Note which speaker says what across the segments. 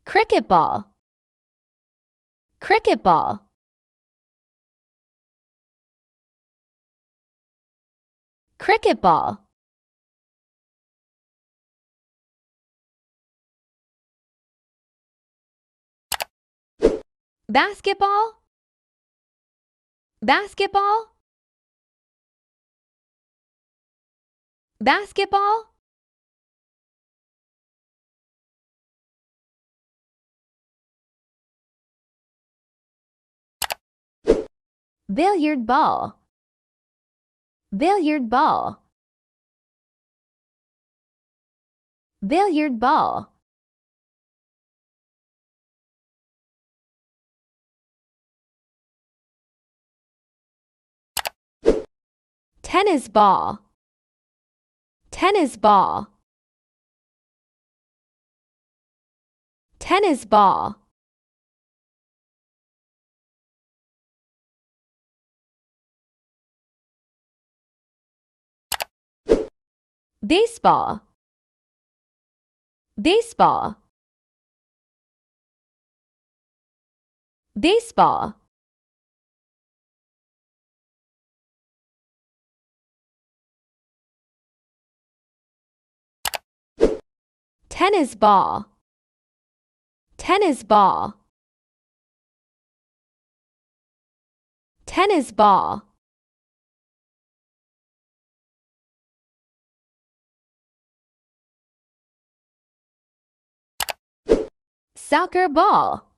Speaker 1: cricket ball, cricket ball, cricket ball, basketball, basketball, basketball, billiard ball, billiard ball, billiard ball, tennis ball, tennis ball, tennis ball, baseball, baseball, baseball, tennis ball, tennis ball, tennis ball, soccer ball,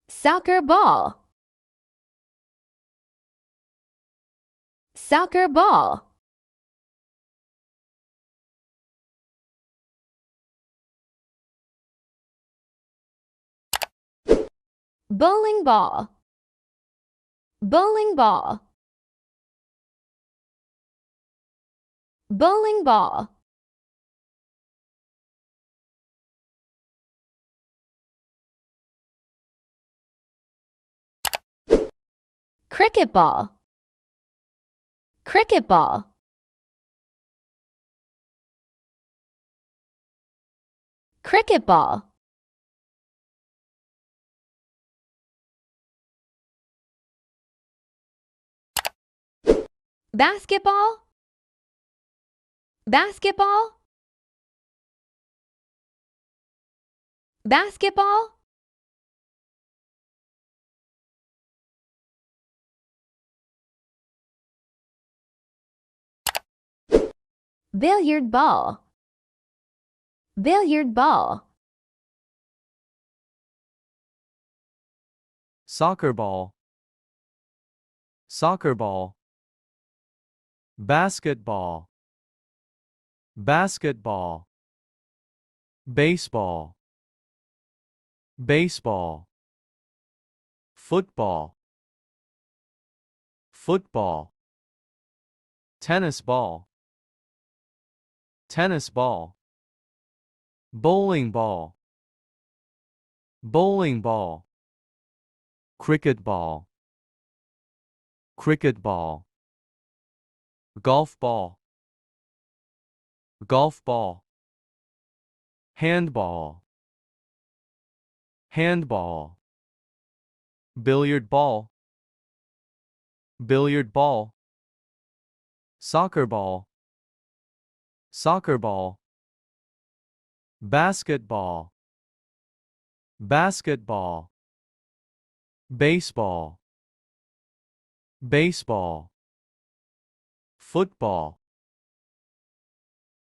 Speaker 1: soccer ball, soccer ball, bowling ball, bowling ball, bowling ball, cricket ball, cricket ball, cricket ball, basketball, basketball, basketball, billiard ball, billiard ball,
Speaker 2: soccer ball, soccer ball, basketball, basketball, baseball, baseball, football, football, tennis ball, tennis ball, bowling ball, bowling ball, cricket ball, cricket ball, golf ball, golf ball, handball, handball, billiard ball, billiard ball, soccer ball, soccer ball, basketball, basketball, baseball, baseball, football,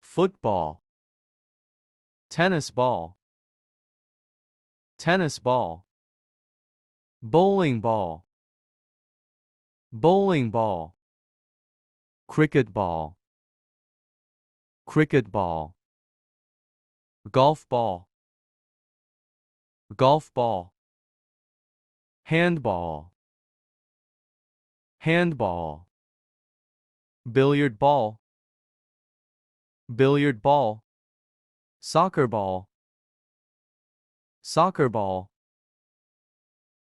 Speaker 2: football, tennis ball, tennis ball, bowling ball, bowling ball, cricket ball, cricket ball, golf ball, golf ball, handball, handball, billiard ball, billiard ball, soccer ball, soccer ball,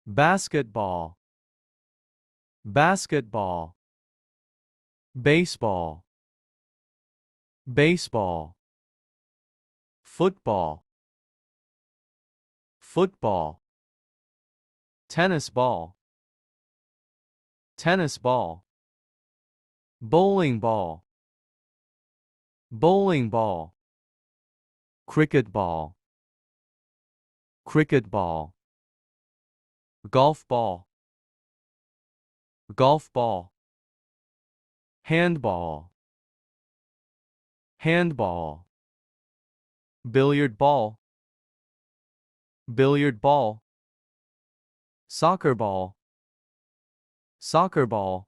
Speaker 2: basketball, basketball, baseball, baseball, football, football, tennis ball, tennis ball, bowling ball, bowling ball, cricket ball, cricket ball, golf ball, golf ball, handball, handball, billiard ball, billiard ball, soccer ball, soccer ball,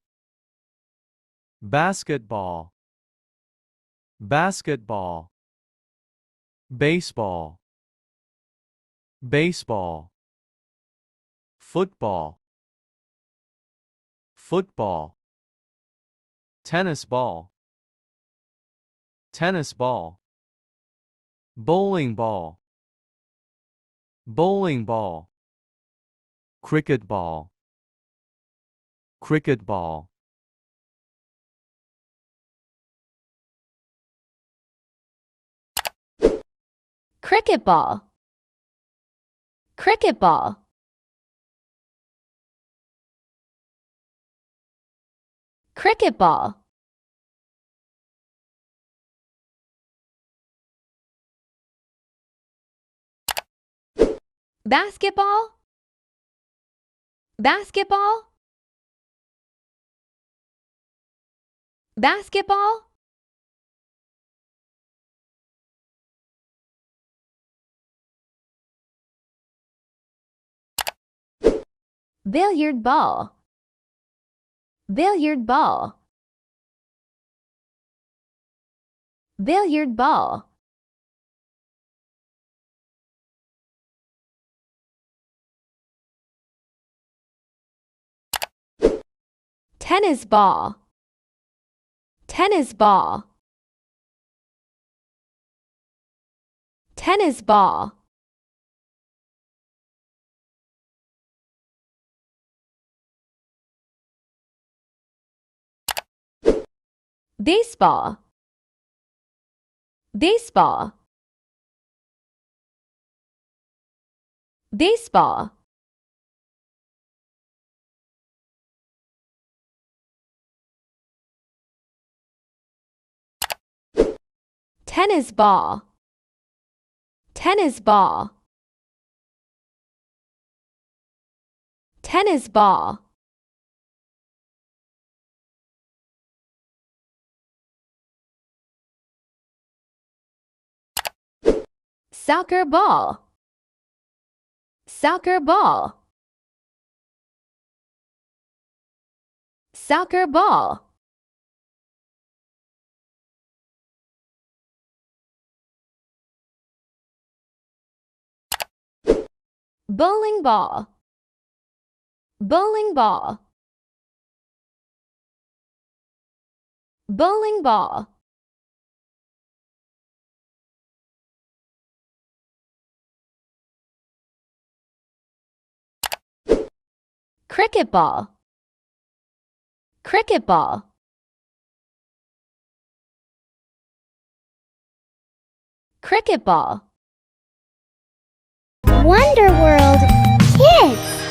Speaker 2: basketball, basketball, baseball, baseball, football, football, tennis ball, tennis ball, bowling ball, bowling ball, cricket ball, cricket ball,
Speaker 1: cricket ball, cricket ball, cricket ball, basketball, basketball, basketball, billiard ball, billiard ball, billiard ball, tennis ball, tennis ball, tennis ball, baseball, baseball, baseball, tennis ball, tennis ball, tennis ball, soccer ball, soccer ball, soccer ball, bowling ball, bowling ball, bowling ball, cricket ball, cricket ball, cricket ball.
Speaker 3: Wonder World Kids.